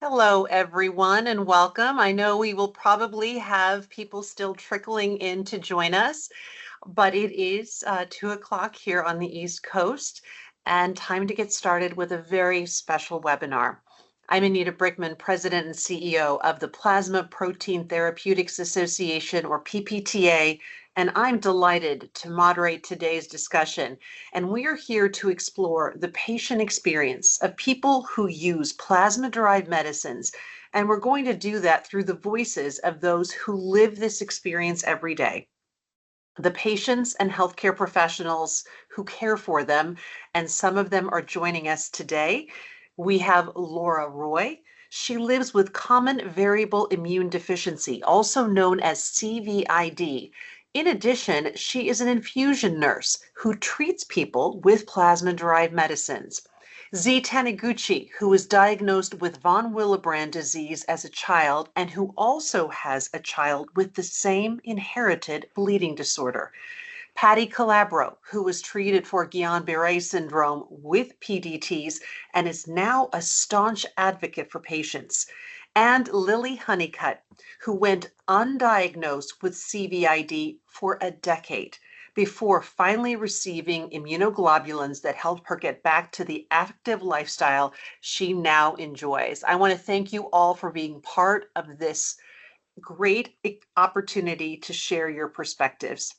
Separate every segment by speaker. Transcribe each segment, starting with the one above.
Speaker 1: Hello, everyone, and welcome. I know we will probably have people still trickling in to join us, but it is 2 o'clock here on the East Coast and time to get started with a very special webinar. I'm Anita Brikman, President and CEO of the Plasma Protein Therapeutics Association, or PPTA, and I'm delighted to moderate today's discussion. And we are here to explore the patient experience of people who use plasma-derived medicines. And we're going to do that through the voices of those who live this experience every day. The patients and healthcare professionals who care for them, and some of them are joining us today. We have Laura Rohe. She lives with common variable immune deficiency, also known as CVID. In addition, she is an infusion nurse who treats people with plasma-derived medicines. Zuiho Taniguchi, who was diagnosed with von Willebrand disease as a child and who also has a child with the same inherited bleeding disorder. Patty Calabro, who was treated for Guillain-Barré Syndrome with PDTs and is now a staunch advocate for patients. And Lillie Hunnicutt, who went undiagnosed with CVID for a decade before finally receiving immunoglobulins that helped her get back to the active lifestyle she now enjoys. I want to thank you all for being part of this great opportunity to share your perspectives.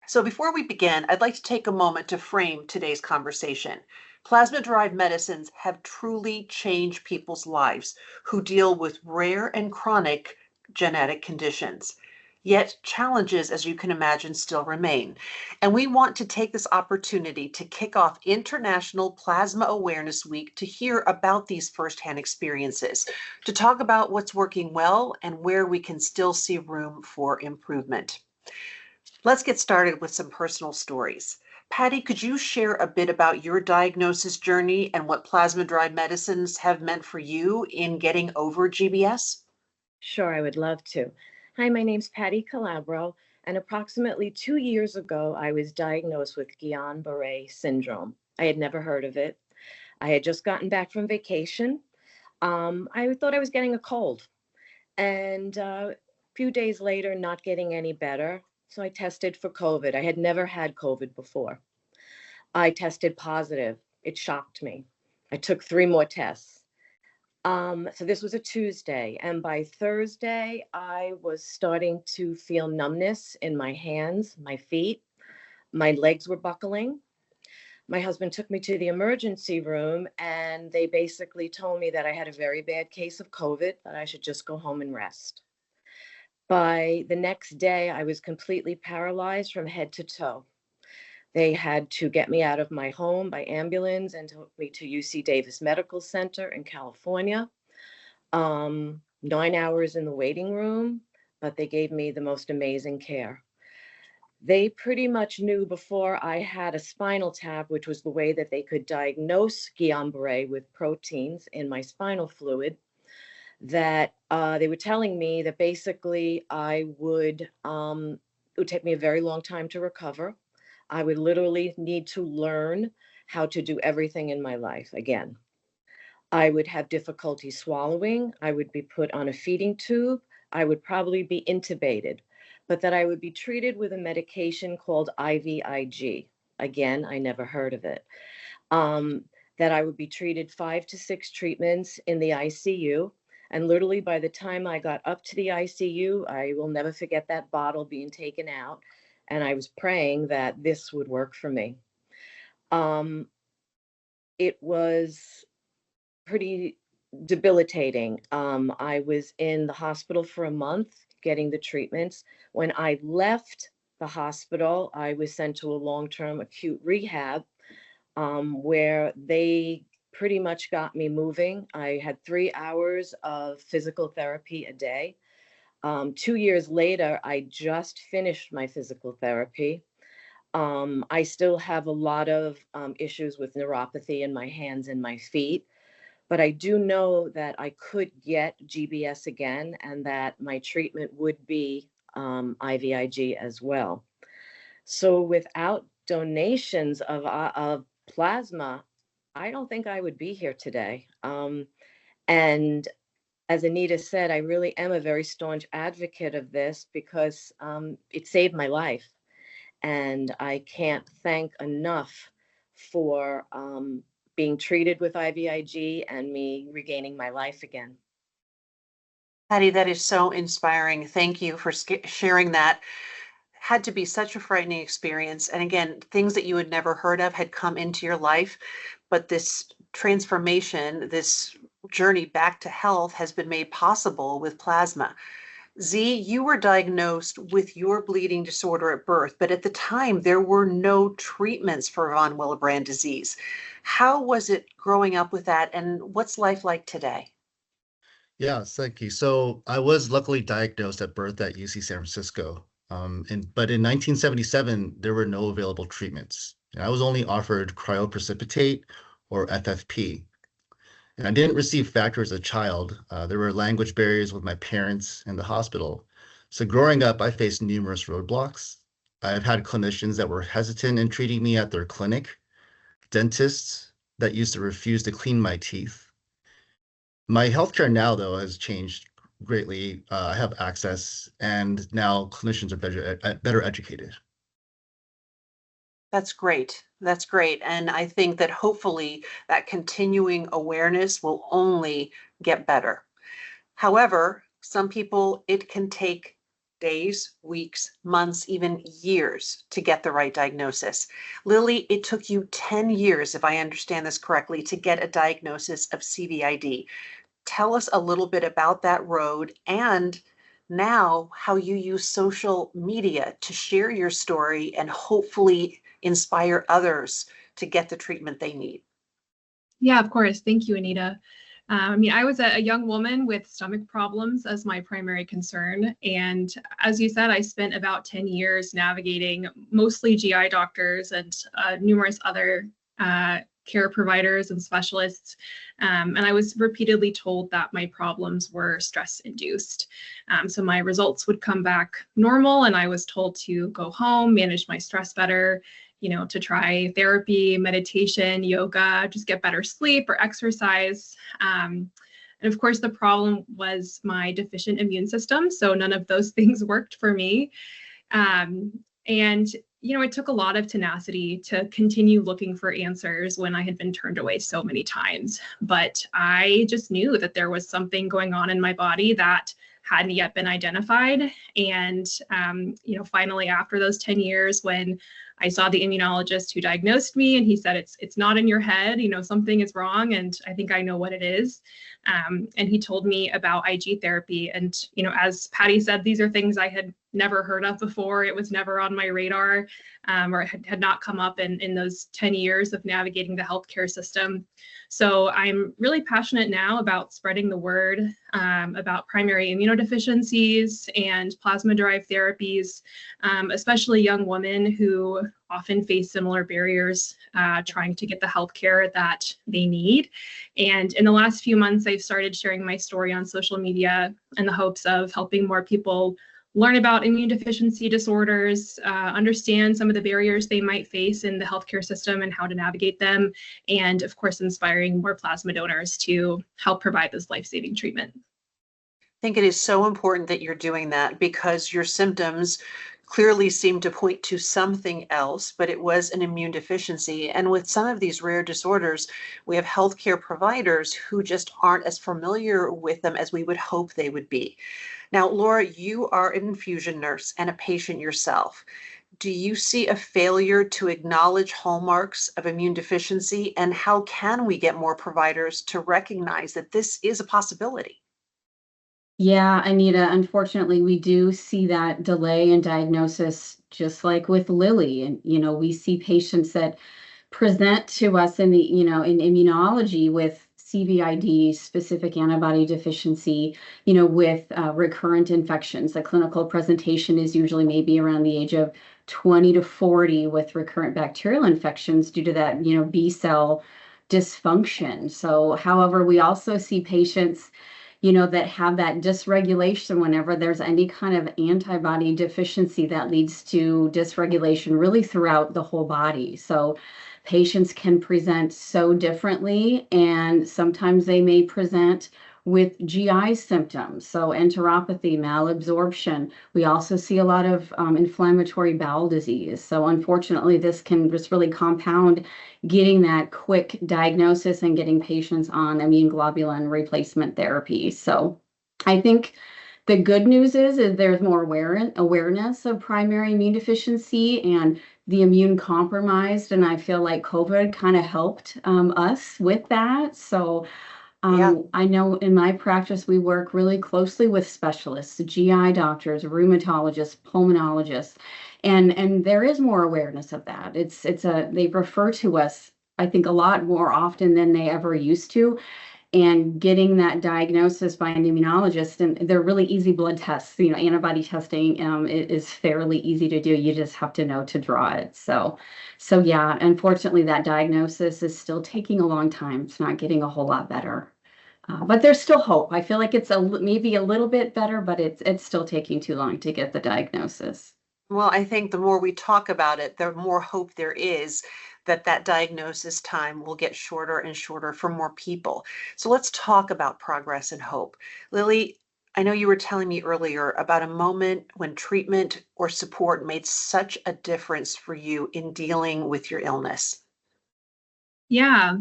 Speaker 1: So before we begin, I'd like to take a moment to frame today's conversation. Plasma-derived medicines have truly changed people's lives who deal with rare and chronic genetic conditions. Yet challenges, as you can imagine, still remain. And we want to take this opportunity to kick off International Plasma Awareness Week to hear about these firsthand experiences, to talk about what's working well and where we can still see room for improvement. Let's get started with some personal stories. Patty, could you share a bit about your diagnosis journey and what plasma-derived medicines have meant for you in getting over GBS?
Speaker 2: Sure, I would love to. Hi, my name's Patty Calabro, and approximately 2 years ago, I was diagnosed with Guillain-Barré Syndrome. I had never heard of it. I had just gotten back from vacation. I thought I was getting a cold, and a few days later, not getting any better. So I tested for COVID. I had never had COVID before. I tested positive. It shocked me. I took 3 more tests. So this was a Tuesday, and by Thursday, I was starting to feel numbness in my hands, my feet. My legs were buckling. My husband took me to the emergency room, and they basically told me that I had a very bad case of COVID, that I should just go home and rest. By the next day, I was completely paralyzed from head to toe. They had to get me out of my home by ambulance and took me to UC Davis Medical Center in California. 9 hours in the waiting room, but they gave me the most amazing care. They pretty much knew before I had a spinal tap, which was the way that they could diagnose Guillain-Barré with proteins in my spinal fluid, that they were telling me that basically it would take me a very long time to recover. I would literally need to learn how to do everything in my life again. I would have difficulty swallowing. I would be put on a feeding tube. I would probably be intubated, but that I would be treated with a medication called IVIG. Again, I never heard of it. That I would be treated 5 to 6 treatments in the ICU. And literally by the time I got up to the ICU, I will never forget that bottle being taken out. And I was praying that this would work for me. It was pretty debilitating. I was in the hospital for a month getting the treatments. When I left the hospital, I was sent to a long-term acute rehab where they pretty much got me moving. I had 3 hours of physical therapy a day. 2 years later, I just finished my physical therapy. I still have a lot of issues with neuropathy in my hands and my feet, but I do know that I could get GBS again and that my treatment would be IVIG as well. So without donations of plasma, I don't think I would be here today. And as Anita said, I really am a very staunch advocate of this because it saved my life. And I can't thank enough for being treated with IVIG and me regaining my life again.
Speaker 1: Patty, that is so inspiring. Thank you for sharing that. Had to be such a frightening experience. And again, things that you had never heard of had come into your life, but this transformation, this journey back to health has been made possible with plasma. Z, you were diagnosed with your bleeding disorder at birth, but at the time there were no treatments for von Willebrand disease. How was it growing up with that, and what's life like today?
Speaker 3: Yeah, thank you. So I was luckily diagnosed at birth at UC San Francisco. But in 1977, there were no available treatments. And I was only offered cryoprecipitate or FFP. And I didn't receive factor as a child. There were language barriers with my parents and the hospital. So growing up, I faced numerous roadblocks. I've had clinicians that were hesitant in treating me at their clinic, dentists that used to refuse to clean my teeth. My healthcare now, though, has changed greatly. I have access, and now clinicians are better educated.
Speaker 1: That's great. That's great. And I think that hopefully that continuing awareness will only get better. However, some people, it can take days, weeks, months, even years to get the right diagnosis. Lillie, it took you 10 years, if I understand this correctly, to get a diagnosis of CVID. Tell us a little bit about that road and now how you use social media to share your story and hopefully inspire others to get the treatment they need.
Speaker 4: Yeah, of course. Thank you, Anita. I was a young woman with stomach problems as my primary concern. And as you said, I spent about 10 years navigating mostly GI doctors and numerous other care providers and specialists. And I was repeatedly told that my problems were stress induced. So my results would come back normal, and I was told to go home, manage my stress better, to try therapy, meditation, yoga, just get better sleep or exercise. And of course, the problem was my deficient immune system. So none of those things worked for me. It took a lot of tenacity to continue looking for answers when I had been turned away so many times. But I just knew that there was something going on in my body that hadn't yet been identified. And, finally, after those 10 years, when I saw the immunologist who diagnosed me, and he said, it's not in your head, something is wrong, and I think I know what it is. And he told me about IG therapy. And, as Patty said, these are things I had never heard of before. It was never on my radar, or had not come up in those 10 years of navigating the healthcare system. So I'm really passionate now about spreading the word about primary immunodeficiencies and plasma-derived therapies, especially young women who often face similar barriers trying to get the healthcare that they need. And in the last few months, I've started sharing my story on social media in the hopes of helping more people learn about immune deficiency disorders, understand some of the barriers they might face in the healthcare system and how to navigate them, and of course, inspiring more plasma donors to help provide this life-saving treatment.
Speaker 1: I think it is so important that you're doing that because your symptoms clearly seem to point to something else, but it was an immune deficiency. And with some of these rare disorders, we have healthcare providers who just aren't as familiar with them as we would hope they would be. Now, Laura, you are an infusion nurse and a patient yourself. Do you see a failure to acknowledge hallmarks of immune deficiency, and how can we get more providers to recognize that this is a possibility?
Speaker 5: Yeah, Anita, unfortunately, we do see that delay in diagnosis, just like with Lillie. And, we see patients that present to us in immunology with CVID, specific antibody deficiency, with recurrent infections. The clinical presentation is usually maybe around the age of 20 to 40 with recurrent bacterial infections due to that, B cell dysfunction. So, however, we also see patients that have that dysregulation whenever there's any kind of antibody deficiency that leads to dysregulation really throughout the whole body. So patients can present so differently, and sometimes they may present with GI symptoms, so enteropathy, malabsorption. We also see a lot of inflammatory bowel disease. So unfortunately, this can just really compound getting that quick diagnosis and getting patients on immune globulin replacement therapy. So I think the good news is there's more awareness of primary immune deficiency and the immune compromised, and I feel like COVID kind of helped us with that. So I know in my practice, we work really closely with specialists, GI doctors, rheumatologists, pulmonologists, and there is more awareness of that. They refer to us, I think, a lot more often than they ever used to. And getting that diagnosis by an immunologist, and they're really easy blood tests. Antibody testing is fairly easy to do. You just have to know to draw it. So yeah, unfortunately, that diagnosis is still taking a long time. It's not getting a whole lot better. But there's still hope. I feel like it's maybe a little bit better, but it's still taking too long to get the diagnosis.
Speaker 1: Well, I think the more we talk about it, the more hope there is that that diagnosis time will get shorter and shorter for more people. So let's talk about progress and hope. Lillie, I know you were telling me earlier about a moment when treatment or support made such a difference for you in dealing with your illness.
Speaker 4: Yeah.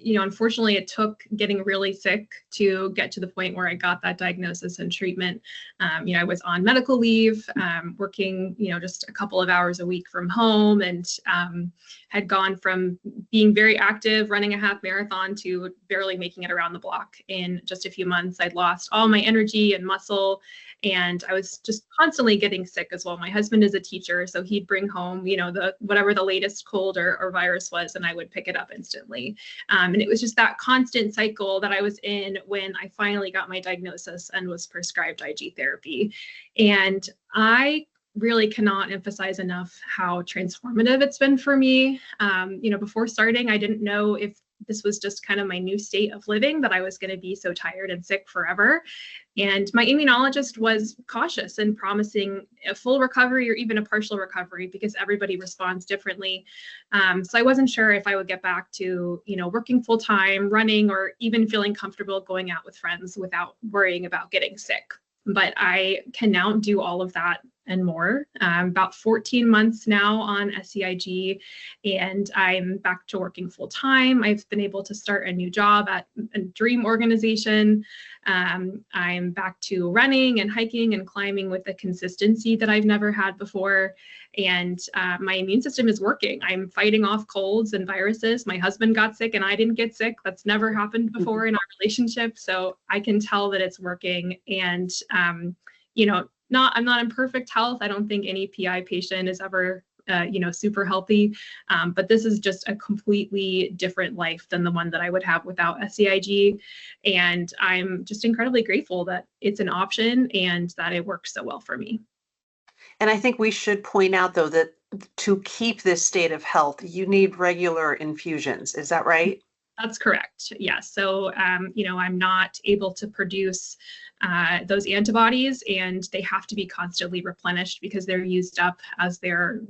Speaker 4: Unfortunately, it took getting really sick to get to the point where I got that diagnosis and treatment. I was on medical leave, working, just a couple of hours a week from home, and had gone from being very active, running a half marathon, to barely making it around the block in just a few months. I'd lost all my energy and muscle, and I was just constantly getting sick as well. My husband is a teacher, so he'd bring home, whatever the latest cold or virus was, and I would pick it up instantly. And it was just that constant cycle that I was in when I finally got my diagnosis and was prescribed IG therapy. And I really cannot emphasize enough how transformative it's been for me. Before starting, I didn't know if this was just kind of my new state of living, that I was going to be so tired and sick forever. And my immunologist was cautious and promising a full recovery or even a partial recovery, because everybody responds differently. So I wasn't sure if I would get back to, working full time, running, or even feeling comfortable going out with friends without worrying about getting sick. But I can now do all of that and more. About 14 months now on SCIG, and I'm back to working full time. I've been able to start a new job at a dream organization. I'm back to running and hiking and climbing with a consistency that I've never had before. And my immune system is working. I'm fighting off colds and viruses. My husband got sick and I didn't get sick. That's never happened before in our relationship. So I can tell that it's working. And, I'm not in perfect health. I don't think any PI patient is ever super healthy. But this is just a completely different life than the one that I would have without SCIG. And I'm just incredibly grateful that it's an option and that it works so well for me.
Speaker 1: And I think we should point out, though, that to keep this state of health, you need regular infusions. Is that right?
Speaker 4: That's correct. Yes. So, I'm not able to produce those antibodies, and they have to be constantly replenished because they're used up as they're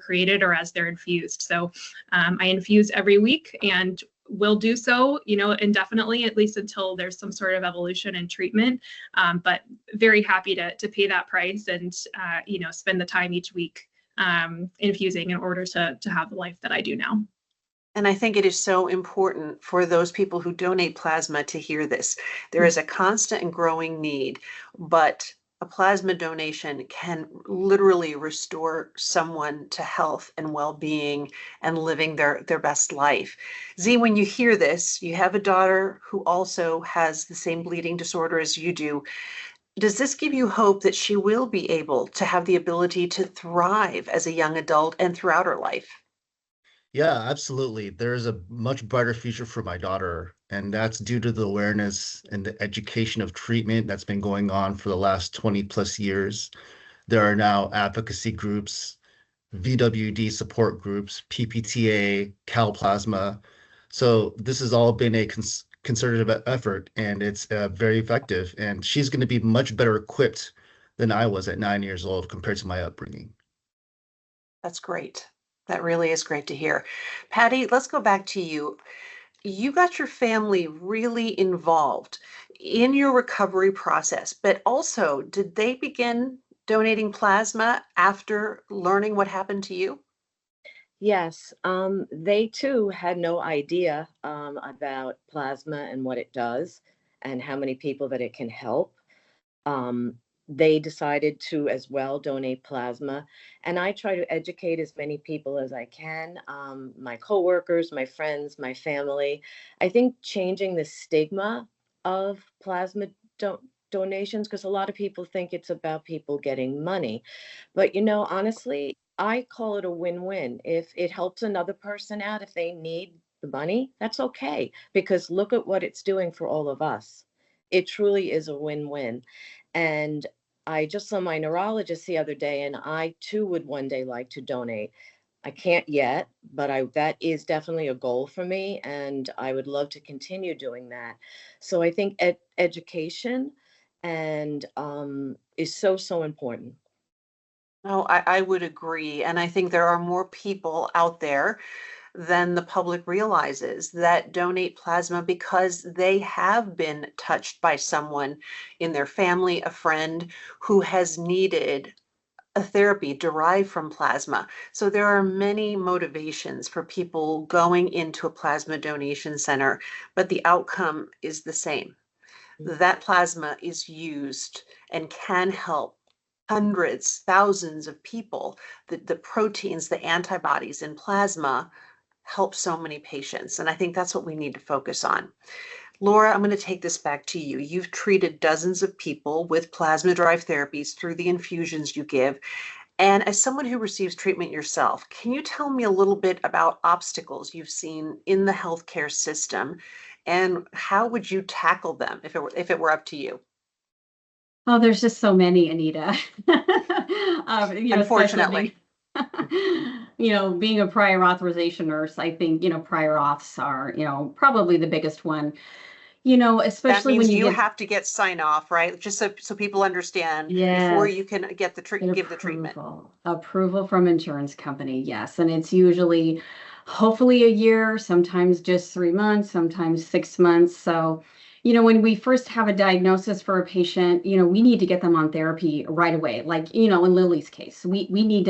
Speaker 4: created or as they're infused. So I infuse every week and will do so, indefinitely, at least until there's some sort of evolution and treatment. But very happy to pay that price and, spend the time each week infusing in order to have the life that I do now.
Speaker 1: And I think it is so important for those people who donate plasma to hear this. There is a constant and growing need, but a plasma donation can literally restore someone to health and well-being and living their best life. Z, when you hear this, you have a daughter who also has the same bleeding disorder as you do. Does this give you hope that she will be able to have the ability to thrive as a young adult and throughout her life?
Speaker 3: Yeah, absolutely. There's a much brighter future for my daughter, and that's due to the awareness and the education of treatment that's been going on for the last 20 plus years. There are now advocacy groups, VWD support groups, PPTA, CalPlasma. So this has all been a concerted effort, and it's very effective. And she's going to be much better equipped than I was at 9 years old compared to my upbringing.
Speaker 1: That's great. That really is great to hear. Patty, let's go back to you. You got your family really involved in your recovery process, but also did they begin donating plasma after learning what happened to you?
Speaker 2: Yes, they too had no idea about plasma and what it does and how many people that it can help. Um, they decided to as well donate plasma, and I try to educate as many people as I can, my coworkers, my friends, my family. I think changing the stigma of plasma donations, because a lot of people think it's about people getting money. But honestly, I call it a win-win. If it helps another person out, if they need the money, that's okay, because look at what it's doing for all of us. It truly is a win-win. And I just saw my neurologist the other day, and I too would one day like to donate. I can't yet, but that is definitely a goal for me, and I would love to continue doing that. So I think education and is so important.
Speaker 1: No, I would agree. And I think there are more people out there than the public realizes that donate plasma because they have been touched by someone in their family, a friend who has needed a therapy derived from plasma. So there are many motivations for people going into a plasma donation center, but the outcome is the same. That plasma is used and can help hundreds, thousands of people. The proteins, the antibodies in plasma help so many patients. And I think that's what we need to focus on. Laura, I'm going to take this back to you. You've treated dozens of people with plasma-derived therapies through the infusions you give. And as someone who receives treatment yourself, can you tell me a little bit about obstacles you've seen in the healthcare system and how would you tackle them if it were up to you?
Speaker 5: Oh, there's just so many, Anita.
Speaker 1: Unfortunately.
Speaker 5: Being a prior authorization nurse, I think, prior auths are, probably the biggest one,
Speaker 1: That
Speaker 5: especially when
Speaker 1: means you
Speaker 5: you get,
Speaker 1: have to get sign off, right? Just so people understand before
Speaker 5: yes,
Speaker 1: you can get give the treatment.
Speaker 5: approval from insurance company. Yes. And it's usually hopefully a year, sometimes just 3 months, sometimes 6 months. So, when we first have a diagnosis for a patient, we need to get them on therapy right away. Like, in Lily's case, we need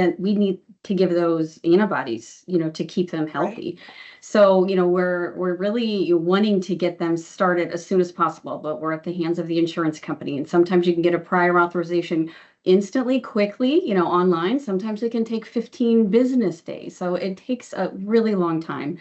Speaker 5: to give those antibodies, to keep them healthy.
Speaker 1: Right.
Speaker 5: So, we're really wanting to get them started as soon as possible, but we're at the hands of the insurance company. And sometimes you can get a prior authorization instantly, quickly, online. Sometimes it can take 15 business days. So it takes a really long time.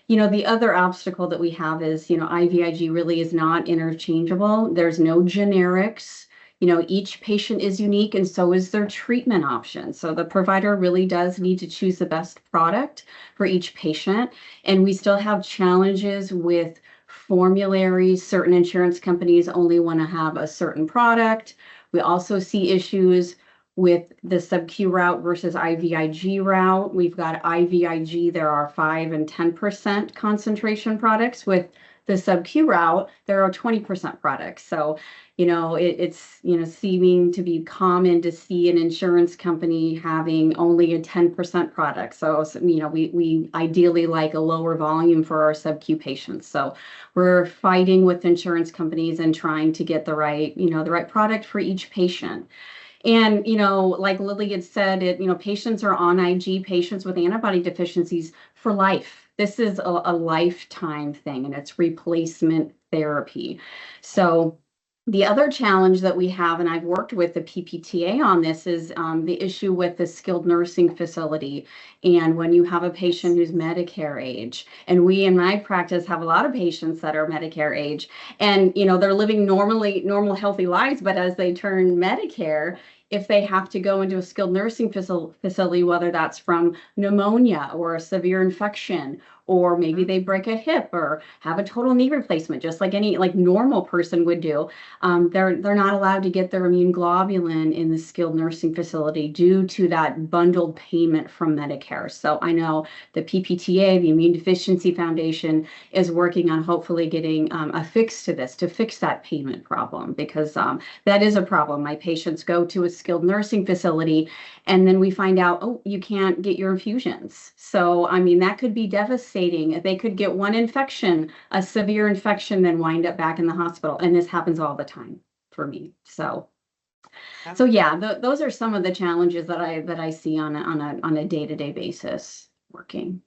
Speaker 5: The other obstacle that we have is, IVIG really is not interchangeable. There's no generics. Each patient is unique and so is their treatment option. So the provider really does need to choose the best product for each patient. And we still have challenges with formularies. Certain insurance companies only want to have a certain product. We also see issues with the sub-Q route versus IVIG route. We've got IVIG, there are 5 and 10% concentration products. With the sub-Q route, there are 20% products. So, it's, seeming to be common to see an insurance company having only a 10% product. So, we ideally like a lower volume for our sub-Q patients. So we're fighting with insurance companies and trying to get the right product for each patient. And, like Lillie had said, patients are on IG, patients with antibody deficiencies for life. This is a lifetime thing, and it's replacement therapy. So the other challenge that we have, and I've worked with the PPTA on this, is the issue with the skilled nursing facility. And when you have a patient who's Medicare age, and we in my practice have a lot of patients that are Medicare age, and they're living normal, healthy lives, but as they turn Medicare, if they have to go into a skilled nursing facility, whether that's from pneumonia or a severe infection or maybe they break a hip or have a total knee replacement, just like any normal person would do. They're not allowed to get their immune globulin in the skilled nursing facility due to that bundled payment from Medicare. So I know the PPTA, the Immunodeficiency Foundation, is working on hopefully getting a fix to this, to fix that payment problem, because that is a problem. My patients go to a skilled nursing facility and then we find out, oh, you can't get your infusions. So, I mean, that could be devastating. They could get one infection, a severe infection, then wind up back in the hospital. And this happens all the time for me. So yeah, those are some of the challenges that I see on a day-to-day basis working.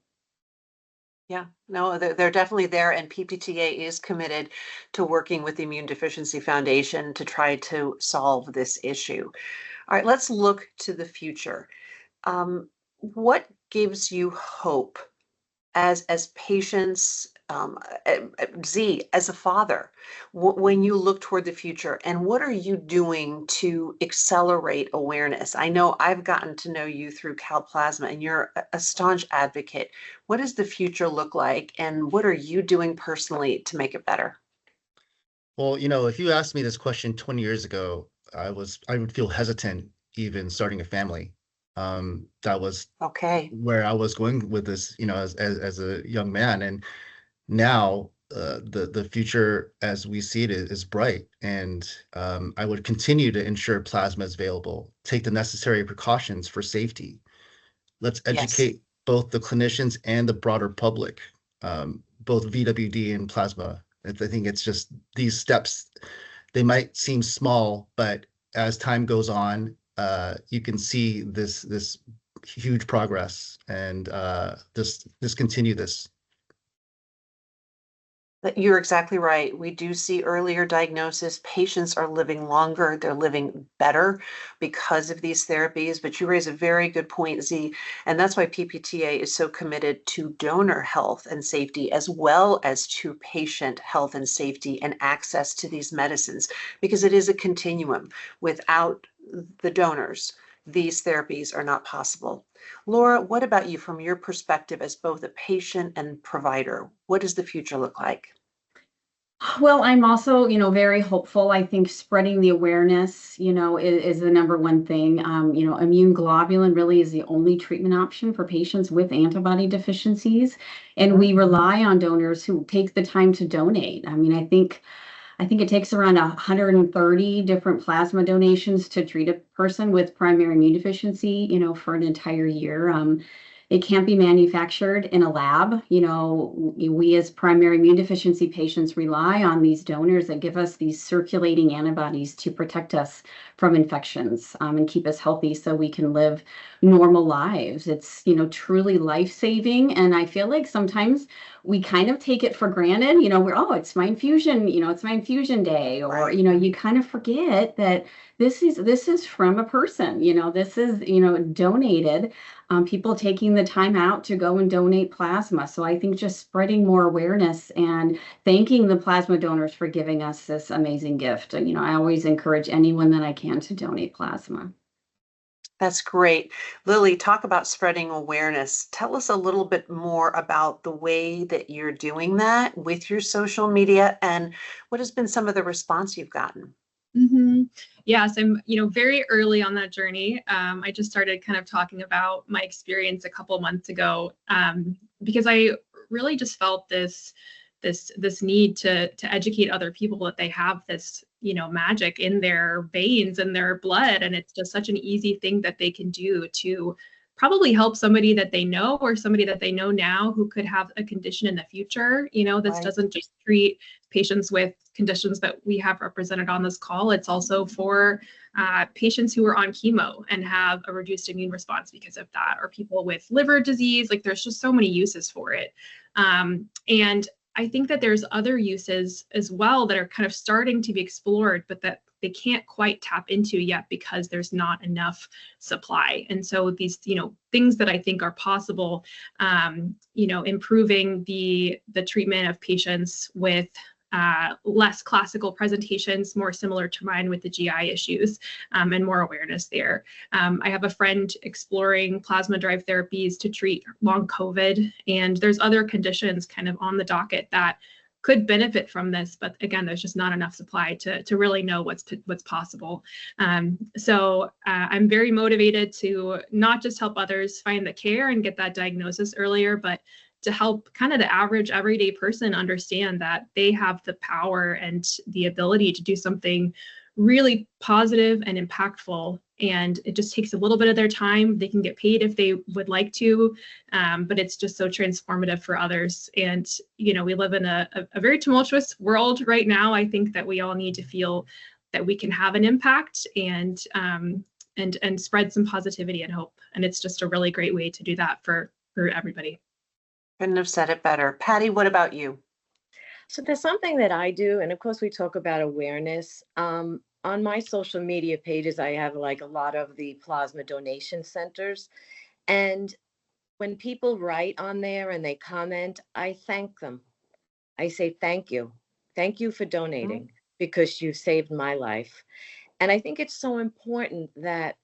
Speaker 1: Yeah, no, they're definitely there, and PPTA is committed to working with the Immune Deficiency Foundation to try to solve this issue. All right, let's look to the future. What gives you hope as patients, Z, as a father, when you look toward the future, and what are you doing to accelerate awareness? I know I've gotten to know you through CalPlasma, and you're a staunch advocate. What does the future look like, and what are you doing personally to make it better?
Speaker 3: Well, if you asked me this question 20 years ago, I would feel hesitant even starting a family. That was
Speaker 1: Okay.
Speaker 3: where I was going with this, as a young man. And now the future as we see it is bright. And I would continue to ensure plasma is available, take the necessary precautions for safety. Let's
Speaker 1: Yes.
Speaker 3: educate both the clinicians and the broader public, both VWD and plasma. I think it's just these steps, they might seem small, but as time goes on, you can see this huge progress, and this continue this.
Speaker 1: You're exactly right. We do see earlier diagnosis. Patients are living longer. They're living better because of these therapies. But you raise a very good point, Z. And that's why PPTA is so committed to donor health and safety, as well as to patient health and safety and access to these medicines, because it is a continuum. Without the donors, these therapies are not possible. Laura, what about you from your perspective as both a patient and provider? What does the future look like?
Speaker 5: Well, I'm also, very hopeful. I think spreading the awareness, is the number one thing. Immune globulin really is the only treatment option for patients with antibody deficiencies. And we rely on donors who take the time to donate. I mean, I think it takes around 130 different plasma donations to treat a person with primary immune deficiency, for an entire year. It can't be manufactured in a lab. We as primary immune deficiency patients rely on these donors that give us these circulating antibodies to protect us from infections and keep us healthy so we can live normal lives. It's, truly life-saving. And I feel like sometimes we kind of take it for granted. It's my infusion, it's my infusion day, or, you kind of forget that this is from a person, this is, donated. People taking the time out to go and donate plasma. So I think just spreading more awareness and thanking the plasma donors for giving us this amazing gift. I always encourage anyone that I can to donate plasma.
Speaker 1: That's great. Lillie, talk about spreading awareness. Tell us a little bit more about the way that you're doing that with your social media, and what has been some of the response you've gotten?
Speaker 4: Mm-hmm. Yes, I'm, very early on that journey. I just started kind of talking about my experience a couple months ago, because I really just felt this need to educate other people that they have this, magic in their veins and their blood, and it's just such an easy thing that they can do to probably help somebody that they know or somebody that they know now who could have a condition in the future. This
Speaker 1: Right.
Speaker 4: doesn't just treat patients with conditions that we have represented on this call. It's also for patients who are on chemo and have a reduced immune response because of that, or people with liver disease. Like, there's just so many uses for it. And I think that there's other uses as well that are kind of starting to be explored, but that they can't quite tap into yet because there's not enough supply. And so these, things that I think are possible, improving the treatment of patients with less classical presentations, more similar to mine with the GI issues, and more awareness there. I have a friend exploring plasma-derived therapies to treat long COVID, and there's other conditions kind of on the docket that could benefit from this, but again, there's just not enough supply to really know what's possible. So I'm very motivated to not just help others find the care and get that diagnosis earlier, but to help kind of the average everyday person understand that they have the power and the ability to do something really positive and impactful. And it just takes a little bit of their time. They can get paid if they would like to, but it's just so transformative for others. And, you know, we live in a very tumultuous world right now. I think that we all need to feel that we can have an impact and spread some positivity and hope. And it's just a really great way to do that for everybody.
Speaker 1: Couldn't have said it better. Patty, what about you?
Speaker 2: So there's something that I do, and of course we talk about awareness. On my social media pages, I have like a lot of the plasma donation centers. And when people write on there and they comment, I thank them. I say, thank you. Thank you for donating because you've saved my life. And I think it's so important that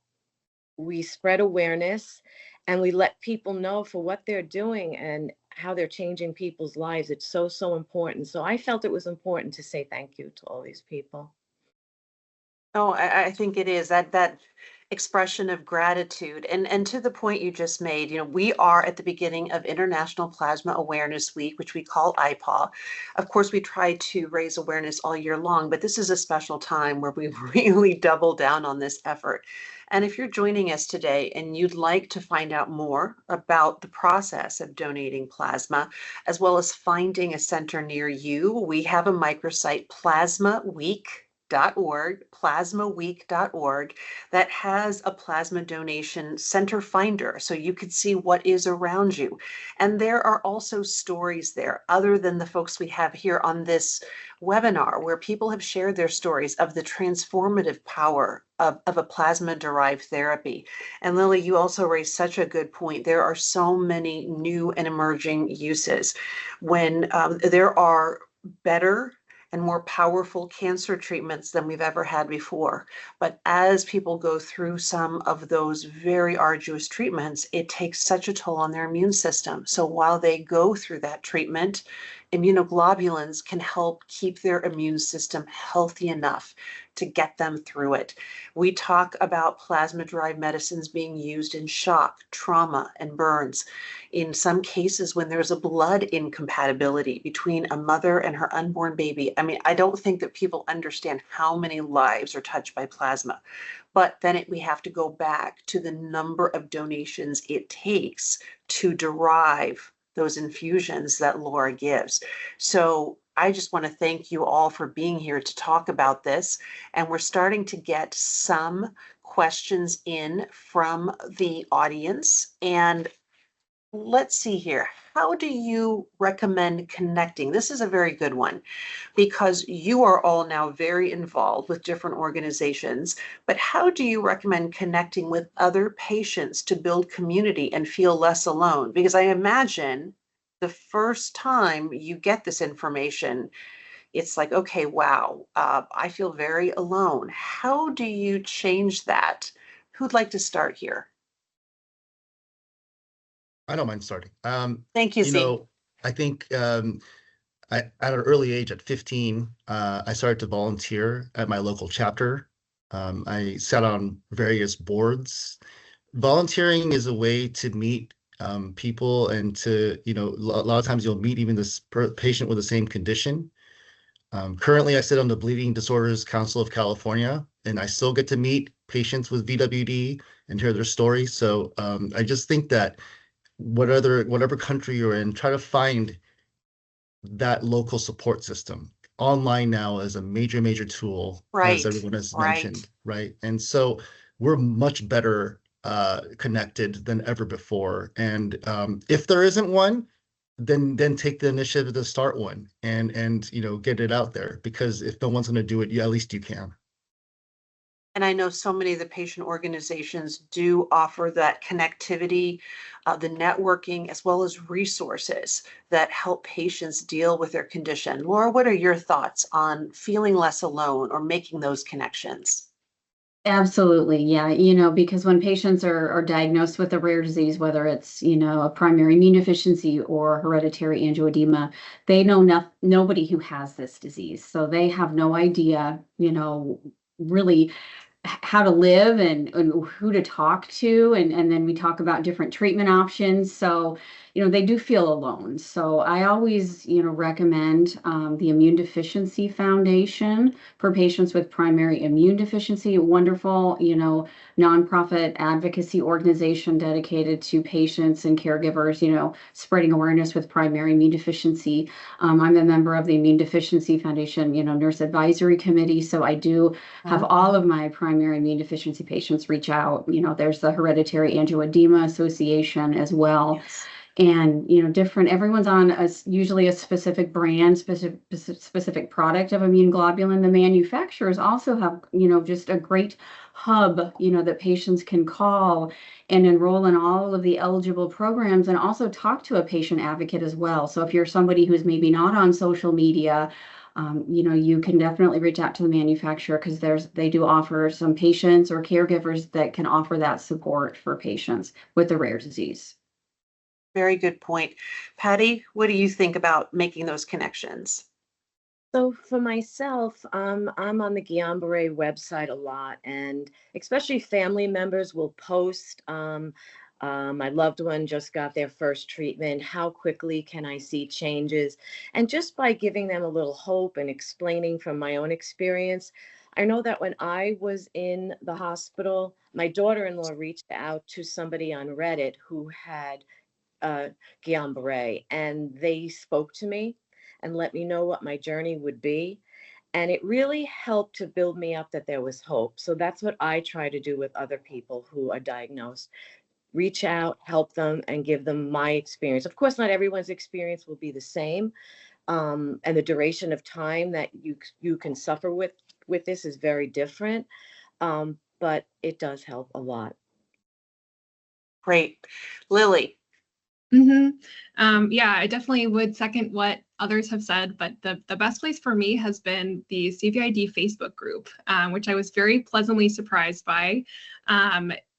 Speaker 2: we spread awareness and we let people know for what they're doing and how they're changing people's lives. It's so, so important. So I felt it was important to say thank you to all these people.
Speaker 1: Oh, I think it is that expression of gratitude. And to the point you just made, you know, we are at the beginning of International Plasma Awareness Week, which we call IPAW. Of course, we try to raise awareness all year long, but this is a special time where we really double down on this effort. And if you're joining us today and you'd like to find out more about the process of donating plasma, as well as finding a center near you, we have a microsite, plasmaweek.org, that has a plasma donation center finder, so you could see what is around you. And there are also stories there, other than the folks we have here on this webinar, where people have shared their stories of the transformative power of a plasma-derived therapy. And Lillie, you also raised such a good point. There are so many new and emerging uses. When there are better and more powerful cancer treatments than we've ever had before. But as people go through some of those very arduous treatments, it takes such a toll on their immune system. So while they go through that treatment, immunoglobulins can help keep their immune system healthy enough to get them through it. We talk about plasma-derived medicines being used in shock, trauma, and burns. In some cases, when there's a blood incompatibility between a mother and her unborn baby. I mean, I don't think that people understand how many lives are touched by plasma. But then we have to go back to the number of donations it takes to derive those infusions that Laura gives. So I just want to thank you all for being here to talk about this. And we're starting to get some questions in from the audience. And let's see here. How do you recommend connecting? This is a very good one because you are all now very involved with different organizations, but how do you recommend connecting with other patients to build community and feel less alone? Because I imagine the first time you get this information, it's like, okay, wow, I feel very alone. How do you change that? Who'd like to start here?
Speaker 3: I don't mind starting.
Speaker 1: Thank you, Z.
Speaker 3: I think at an early age, at 15, I started to volunteer at my local chapter. I sat on various boards. Volunteering is a way to meet people and to, a lot of times you'll meet even this patient with the same condition. Currently, I sit on the Bleeding Disorders Council of California, and I still get to meet patients with VWD and hear their stories. So I just think that whatever country you're in, try to find that local support system. Online now is a major tool, as everyone has mentioned, right? And so we're much better connected than ever before. And if there isn't one, then take the initiative to start one and get it out there, because if no one's going to do it, at least you can.
Speaker 1: And I know so many of the patient organizations do offer that connectivity, the networking, as well as resources that help patients deal with their condition. Laura, what are your thoughts on feeling less alone or making those connections?
Speaker 5: Absolutely. Yeah. Because when patients are diagnosed with a rare disease, whether it's, a primary immunodeficiency or hereditary angioedema, they know nobody who has this disease. So they have no idea, really how to live and who to talk to. And then we talk about different treatment options. So, they do feel alone. So I always, recommend the Immunodeficiency Foundation for patients with primary immune deficiency. A wonderful, nonprofit advocacy organization dedicated to patients and caregivers, spreading awareness with primary immune deficiency. I'm a member of the Immunodeficiency Foundation, nurse advisory committee. So I do have all of my primary immune deficiency patients reach out. There's the Hereditary Angioedema Association as well.
Speaker 1: Yes.
Speaker 5: And everyone's on usually a specific brand, specific product of immune globulin. The manufacturers also have just a great hub that patients can call and enroll in all of the eligible programs, and also talk to a patient advocate as well. So if you're somebody who's maybe not on social media, you can definitely reach out to the manufacturer, because they do offer some patients or caregivers that can offer that support for patients with a rare disease.
Speaker 1: Very good point. Patty, what do you think about making those connections?
Speaker 2: So for myself, I'm on the Guillain-Barré website a lot, and especially family members will post, my loved one just got their first treatment. How quickly can I see changes? And just by giving them a little hope and explaining from my own experience, I know that when I was in the hospital, my daughter-in-law reached out to somebody on Reddit who had Guillain-Barré, and they spoke to me and let me know what my journey would be. And it really helped to build me up that there was hope. So that's what I try to do with other people who are diagnosed. Reach out, help them, and give them my experience. Of course, not everyone's experience will be the same. And the duration of time that you can suffer with this is very different. But it does help a lot.
Speaker 1: Great. Lillie.
Speaker 4: Yeah, I definitely would second what others have said, but the best place for me has been the CVID Facebook group, which I was very pleasantly surprised by.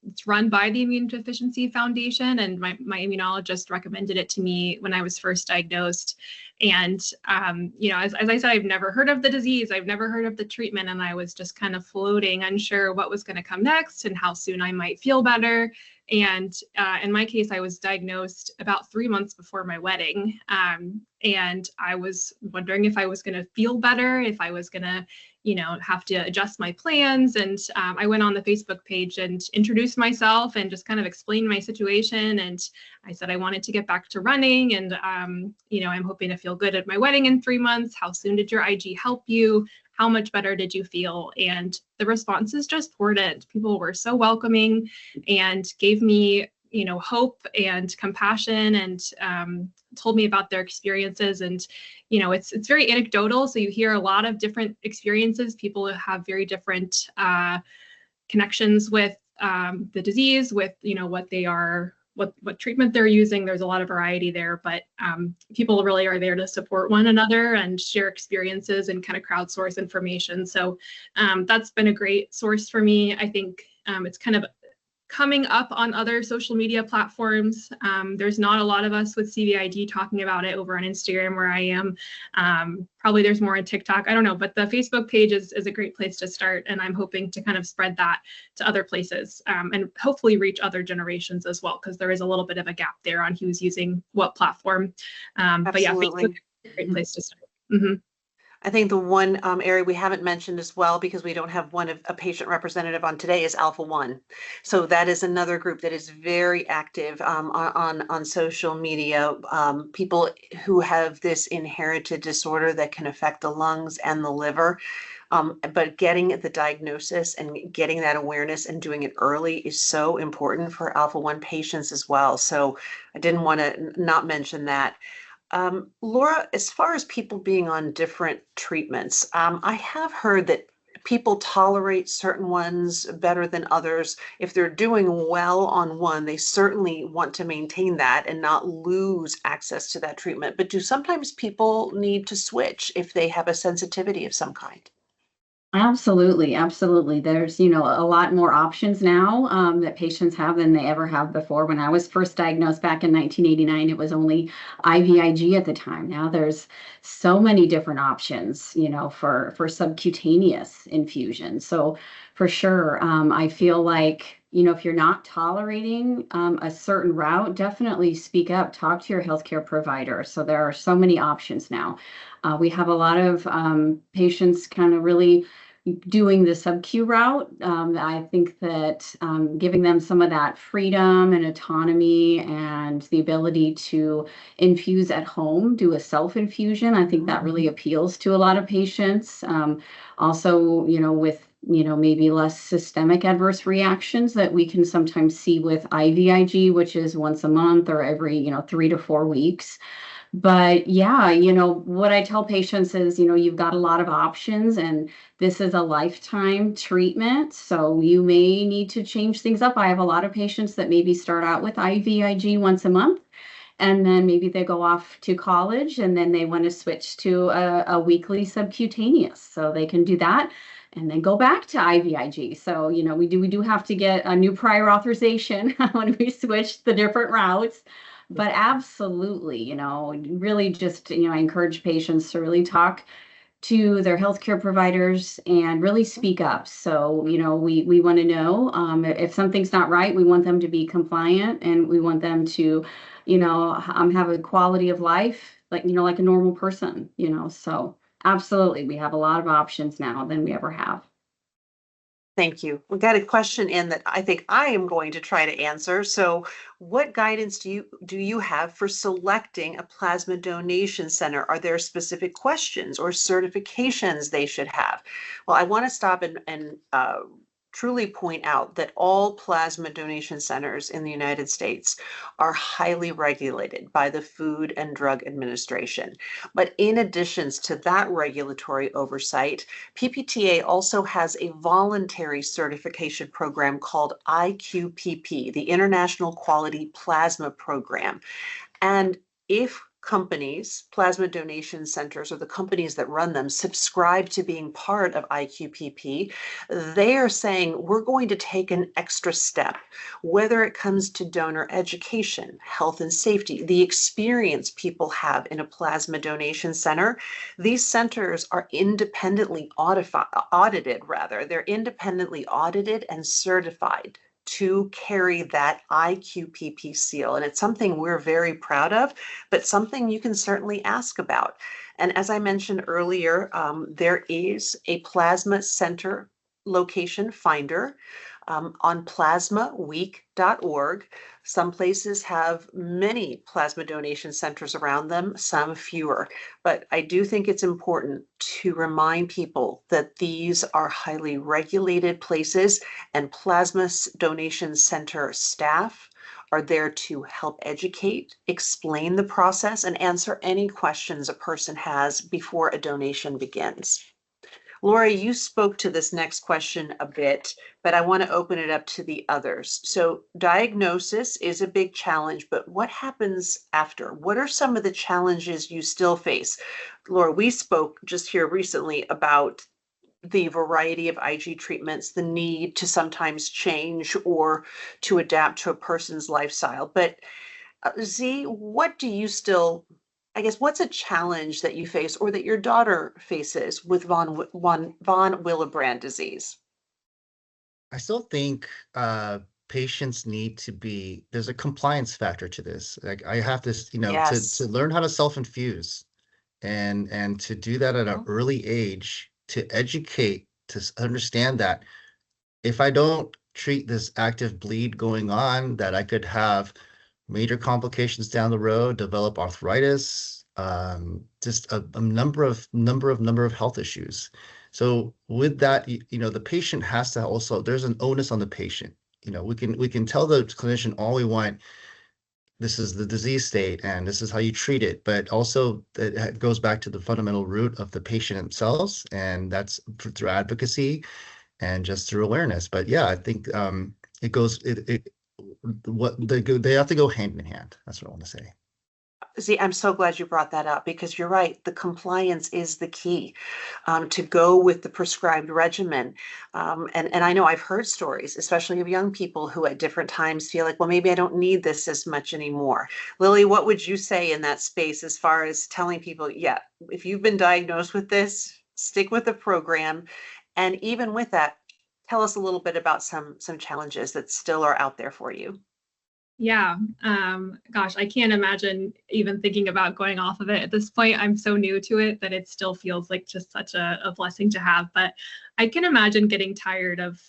Speaker 4: It's run by the Immunodeficiency Foundation, and my immunologist recommended it to me when I was first diagnosed. And, as I said, I've never heard of the disease, I've never heard of the treatment, and I was just kind of floating, unsure what was going to come next and how soon I might feel better. And in my case, I was diagnosed about 3 months before my wedding. And I was wondering if I was going to feel better, if I was going to, have to adjust my plans. And I went on the Facebook page and introduced myself and just kind of explained my situation. And I said I wanted to get back to running, and, I'm hoping to feel good at my wedding in 3 months. How soon did your IG help you? How much better did you feel? And the responses just poured in. People were so welcoming and gave me, hope and compassion, and told me about their experiences. And, it's very anecdotal. So you hear a lot of different experiences. People have very different connections with the disease, with, what they are, what treatment they're using. There's a lot of variety there, but people really are there to support one another and share experiences and kind of crowdsource information. So that's been a great source for me. I think it's kind of coming up on other social media platforms. There's not a lot of us with CVID talking about it over on Instagram where I am. Probably there's more on TikTok. I don't know, but the Facebook page is a great place to start. And I'm hoping to kind of spread that to other places and hopefully reach other generations as well, because there is a little bit of a gap there on who's using what platform. But yeah, Facebook is a great place to start.
Speaker 1: I think the one area we haven't mentioned as well, because we don't have a patient representative on today, is Alpha-1. So that is another group that is very active on social media. People who have this inherited disorder that can affect the lungs and the liver. But getting the diagnosis and getting that awareness and doing it early is so important for Alpha-1 patients as well. So I didn't want to not mention that. Laura, as far as people being on different treatments, I have heard that people tolerate certain ones better than others. If they're doing well on one, they certainly want to maintain that and not lose access to that treatment. But do sometimes people need to switch if they have a sensitivity of some kind?
Speaker 5: Absolutely, absolutely. There's, a lot more options now that patients have than they ever have before. When I was first diagnosed back in 1989, it was only IVIG at the time. Now there's so many different options, for subcutaneous infusion. So for sure, I feel like, if you're not tolerating a certain route, definitely speak up, talk to your healthcare provider. So there are so many options now. We have a lot of patients kind of really doing the sub-Q route. I think that giving them some of that freedom and autonomy and the ability to infuse at home, do a self-infusion, I think that really appeals to a lot of patients. Also, with maybe less systemic adverse reactions that we can sometimes see with IVIG, which is once a month or every 3 to 4 weeks. But yeah, what I tell patients is, you've got a lot of options and this is a lifetime treatment. So you may need to change things up. I have a lot of patients that maybe start out with IVIG once a month, and then maybe they go off to college and then they want to switch to a weekly subcutaneous. So they can do that and then go back to IVIG. So, we do have to get a new prior authorization when we switch the different routes. But absolutely, really just, I encourage patients to really talk to their healthcare providers and really speak up. So, we want to know if something's not right, we want them to be compliant and we want them to, have a quality of life, like a normal person, so absolutely. We have a lot of options now than we ever have.
Speaker 1: Thank you. We got a question in that I think I am going to try to answer. So, what guidance do you have for selecting a plasma donation center? Are there specific questions or certifications they should have? Well, I want to stop and truly point out that all plasma donation centers in the United States are highly regulated by the Food and Drug Administration. But in addition to that regulatory oversight, PPTA also has a voluntary certification program called IQPP, the International Quality Plasma Program. And if companies, plasma donation centers, or the companies that run them subscribe to being part of IQPP, they are saying we're going to take an extra step, whether it comes to donor education, health and safety, the experience people have in a plasma donation center. These centers are independently audited, they're independently audited and certified to carry that IQPP seal. And it's something we're very proud of, but something you can certainly ask about. And as I mentioned earlier, there is a plasma center location finder on plasmaweek.org. Some places have many plasma donation centers around them, some fewer. But I do think it's important to remind people that these are highly regulated places, and plasma donation center staff are there to help educate, explain the process, and answer any questions a person has before a donation begins. Lori, you spoke to this next question a bit, but I want to open it up to the others. So diagnosis is a big challenge, but what happens after? What are some of the challenges you still face? Laura, we spoke just here recently about the variety of IG treatments, the need to sometimes change or to adapt to a person's lifestyle. But Z, what do you still, I guess, what's a challenge that you face or that your daughter faces with von Willebrand disease?
Speaker 3: I still think patients need to be, there's a compliance factor to this. Like I have this,
Speaker 1: Yes.
Speaker 3: to learn how to self-infuse and to do that at an early age, to educate, to understand that if I don't treat this active bleed going on, that I could have major complications down the road, develop arthritis, just a number of health issues. So with that, the patient has to also, there's an onus on the patient. We can tell the clinician all we want. this is the disease state and this is how you treat it, but also it goes back to the fundamental root of the patient themselves, and that's through advocacy and just through awareness. But yeah, I think it goes what they have to go hand in hand. That's what I want to say.
Speaker 1: See, I'm so glad you brought that up because you're right. The compliance is the key to go with the prescribed regimen. And I know I've heard stories, especially of young people who at different times feel like, well, maybe I don't need this as much anymore. Lillie, what would you say in that space as far as telling people, yeah, if you've been diagnosed with this, stick with the program. And even with that, tell us a little bit about some challenges that still are out there for you.
Speaker 4: Yeah, gosh, I can't imagine even thinking about going off of it at this point. I'm so new to it that it still feels like just such a blessing to have. But I can imagine getting tired of,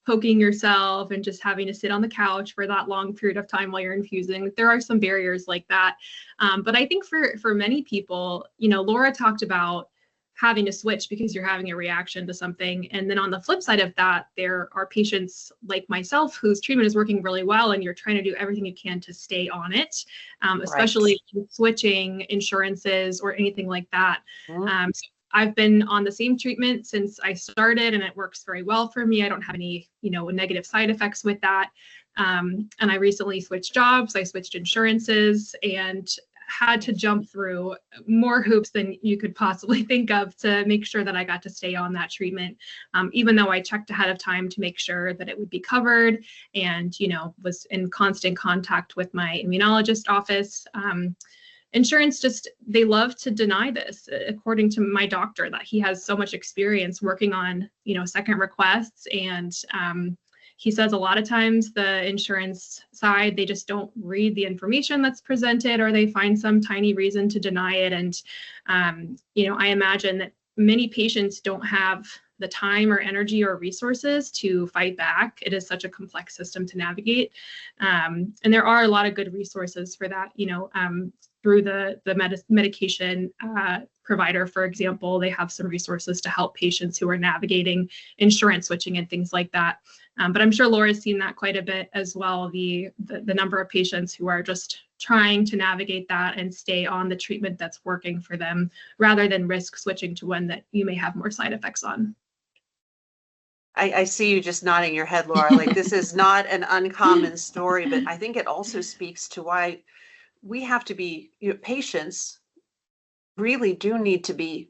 Speaker 4: poking yourself and just having to sit on the couch for that long period of time while you're infusing. There are some barriers like that. But I think for many people, Laura talked about having to switch because you're having a reaction to something. And then on the flip side of that, there are patients like myself whose treatment is working really well, and you're trying to do everything you can to stay on it, especially switching insurances or anything like that. So I've been on the same treatment since I started, and it works very well for me. I don't have any, negative side effects with that. And I recently switched jobs. I switched insurances and had to jump through more hoops than you could possibly think of to make sure that I got to stay on that treatment, even though I checked ahead of time to make sure that it would be covered and, was in constant contact with my immunologist office. Insurance they love to deny this, according to my doctor, that he has so much experience working on, second requests. And he says a lot of times the insurance side, they just don't read the information that's presented, or they find some tiny reason to deny it. And, I imagine that many patients don't have the time or energy or resources to fight back. It is such a complex system to navigate. And there are a lot of good resources for that, through the medication provider, for example. They have some resources to help patients who are navigating insurance switching and things like that. But I'm sure Laura's seen that quite a bit as well, the number of patients who are just trying to navigate that and stay on the treatment that's working for them, rather than risk switching to one that you may have more side effects on.
Speaker 1: I see you just nodding your head, Laura, like this is not an uncommon story, but I think it also speaks to why we have to be, patients really do need to be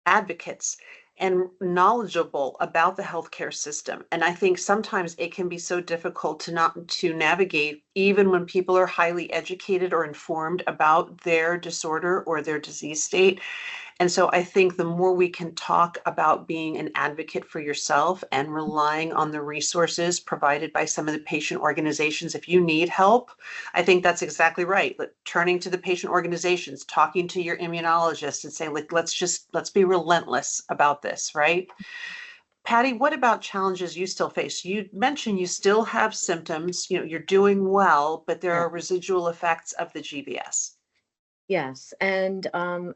Speaker 1: advocates and knowledgeable about the healthcare system. And I think sometimes it can be so difficult to navigate, even when people are highly educated or informed about their disorder or their disease state. And so I think the more we can talk about being an advocate for yourself and relying on the resources provided by some of the patient organizations, if you need help, I think that's exactly right. Turning to the patient organizations, talking to your immunologist and say, let's be relentless about this, right? Patty, what about challenges you still face? You mentioned you still have symptoms, you're doing well, but there are residual effects of the GBS.
Speaker 2: Yes, and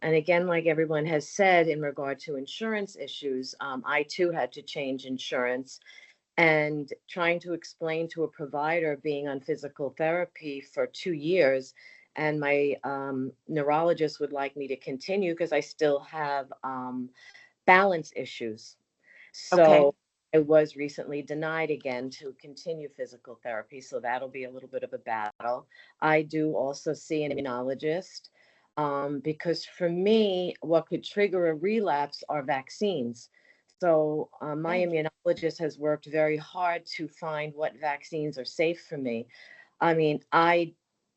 Speaker 2: again, like everyone has said, in regard to insurance issues, I too had to change insurance, and trying to explain to a provider being on physical therapy for 2 years, and my neurologist would like me to continue because I still have balance issues. So I was recently denied again to continue physical therapy, so that'll be a little bit of a battle. I do also see an immunologist. Because for me, what could trigger a relapse are vaccines. So my immunologist has worked very hard to find what vaccines are safe for me. I mean, I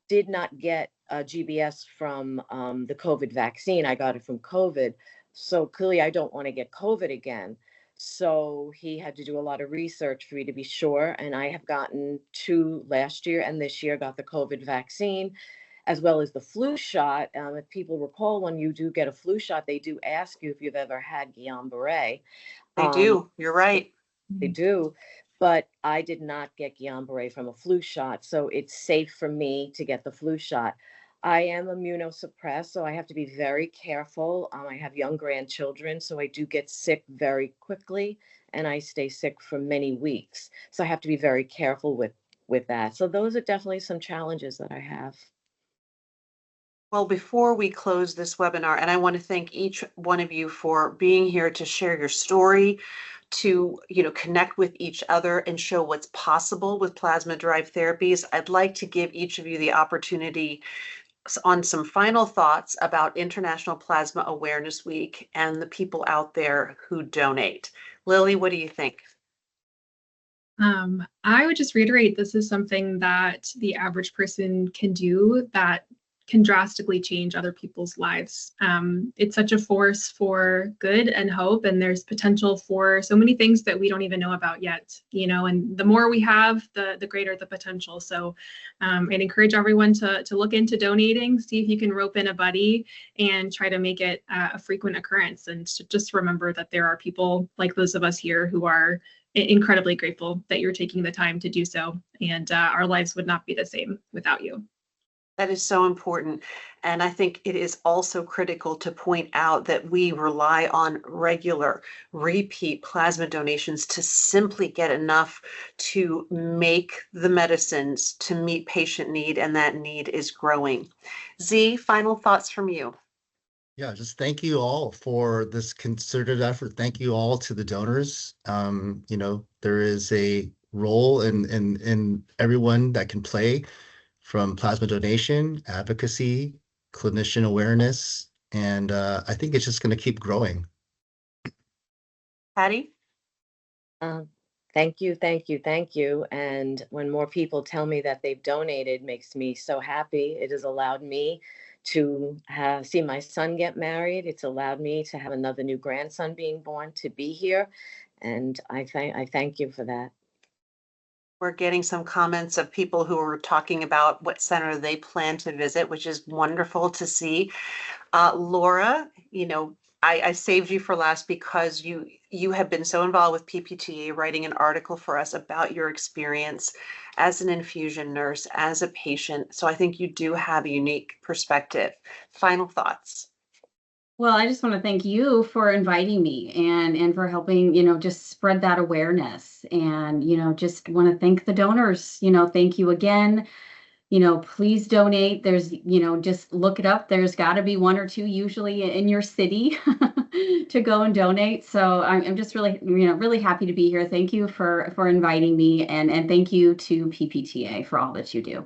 Speaker 2: did not get GBS from the COVID vaccine. I got it from COVID. So clearly I don't want to get COVID again. So he had to do a lot of research for me to be sure. And I have gotten 2 last year, and this year got the COVID vaccine, as well as the flu shot. If people recall, when you do get a flu shot, they do ask you if you've ever had Guillain-Barré.
Speaker 1: They do. You're right.
Speaker 2: They do. But I did not get Guillain-Barré from a flu shot. So it's safe for me to get the flu shot. I am immunosuppressed, so I have to be very careful. I have young grandchildren, so I do get sick very quickly, and I stay sick for many weeks. So I have to be very careful with with that. So those are definitely some challenges that I have.
Speaker 1: Well, before we close this webinar, and I want to thank each one of you for being here to share your story, to connect with each other and show what's possible with plasma-derived therapies. I'd like to give each of you the opportunity on some final thoughts about International Plasma Awareness Week and the people out there who donate. Lillie, what do you think?
Speaker 4: I would just reiterate, this is something that the average person can do that can drastically change other people's lives. It's such a force for good and hope, and there's potential for so many things that we don't even know about yet, and the more we have, the greater the potential. So I'd encourage everyone to look into donating, see if you can rope in a buddy and try to make it a frequent occurrence. And to just remember that there are people like those of us here who are incredibly grateful that you're taking the time to do so. And our lives would not be the same without you.
Speaker 1: That is so important. And I think it is also critical to point out that we rely on regular, repeat plasma donations to simply get enough to make the medicines to meet patient need, and that need is growing. Z, final thoughts from you.
Speaker 3: Yeah, just thank you all for this concerted effort. Thank you all to the donors. There is a role in everyone that can play, from plasma donation, advocacy, clinician awareness, and I think it's just going to keep growing.
Speaker 1: Patty?
Speaker 2: Thank you, thank you, thank you. And when more people tell me that they've donated, makes me so happy. It has allowed me to see my son get married. It's allowed me to have another new grandson being born, to be here. And I thank you for that.
Speaker 1: We're getting some comments of people who are talking about what center they plan to visit, which is wonderful to see. Laura, I saved you for last because you have been so involved with PPTA, writing an article for us about your experience as an infusion nurse, as a patient. So I think you do have a unique perspective. Final thoughts.
Speaker 5: Well, I just want to thank you for inviting me and for helping, just spread that awareness. And, just want to thank the donors. Thank you again. Please donate. There's, just look it up. There's got to be one or two usually in your city to go and donate. So I'm just really, really happy to be here. Thank you for inviting me, and thank you to PPTA for all that you do.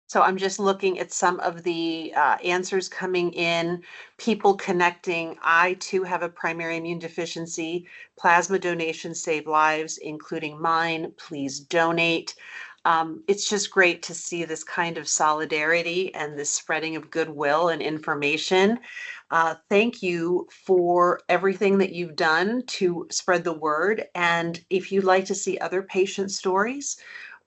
Speaker 1: So I'm just looking at some of the answers coming in, people connecting. I too have a primary immune deficiency. Plasma donations save lives, including mine. Please donate. It's just great to see this kind of solidarity and this spreading of goodwill and information. Thank you for everything that you've done to spread the word. And if you'd like to see other patient stories,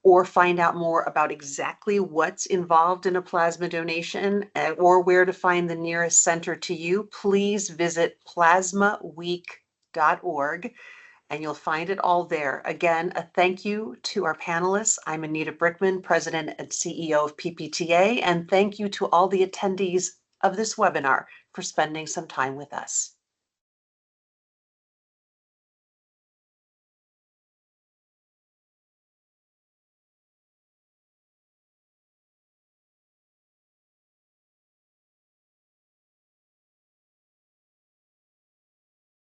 Speaker 1: or find out more about exactly what's involved in a plasma donation, or where to find the nearest center to you, please visit plasmaweek.org and you'll find it all there. Again, a thank you to our panelists. I'm Anita Brikman, President and CEO of PPTA, and thank you to all the attendees of this webinar for spending some time with us.